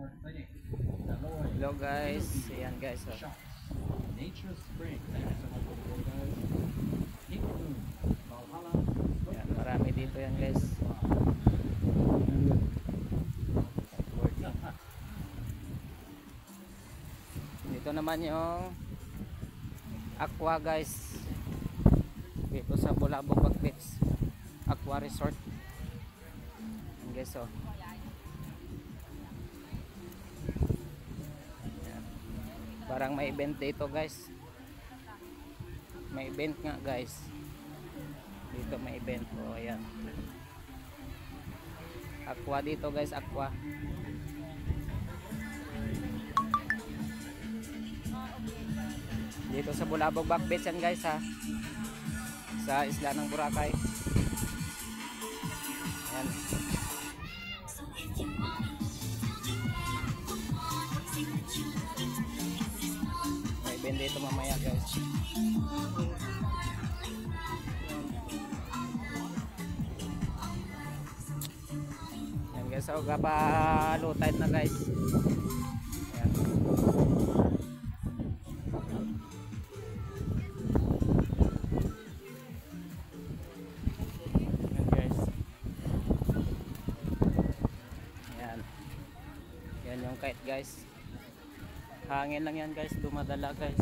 Hello guys, ayan guys, oh. Nature Spring. Thank you so much for the board, guys. Pink Moon, Valhalla. Ayan, marami dito yan guys. Dito naman yung Aqua guys, dito sa Bulabog Beach Aqua Resort. Ayan guys, oh. Ayan. Parang may event dito guys, may event nga guys dito, may event. Oh, ayan, Aqua dito guys, Aqua. Dito sa Bulabog Beach yan guys, ha, sa isla ng Boracay. Ayan. May event dito mamaya guys. Ayan guys, so low tide na guys. Ayan. Ayan guys. Ayan. Yan yung kite guys. Hangin lang yan guys, dumadala guys.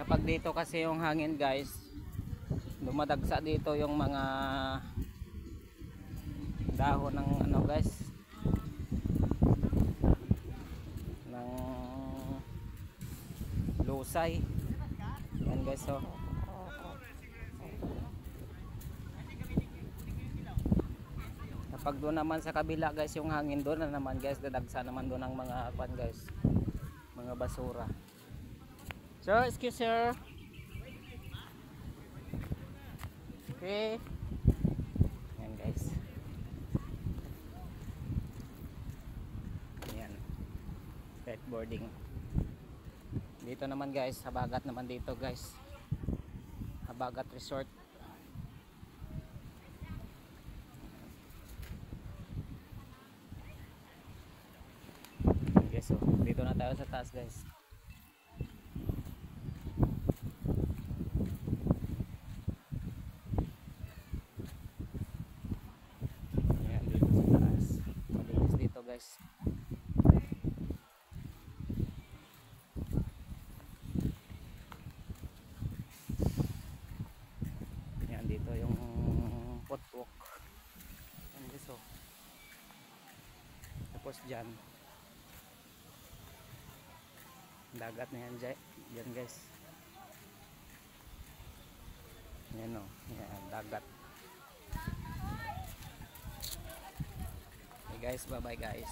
Kapag dito kasi yung hangin guys, dumadagsa dito yung mga dahon ng ano guys, ng lusay. Yan guys, so kapag doon naman sa kabila guys yung hangin, doon na naman guys, dadagsa naman doon ang mga kwan guys, mga basura. Sir, excuse sir. Okay. Ayan guys. Ayan. Skateboarding. Dito naman guys, Habagat naman dito guys. Habagat Resort. Okay, so dito na tayo sa taas guys. Guys, yan dito yung footwalk. Yan guys, oh. Tapos dyan dagat na yan dyan guys. Yan, oh. Yan, dagat. Okay guys, bye bye guys.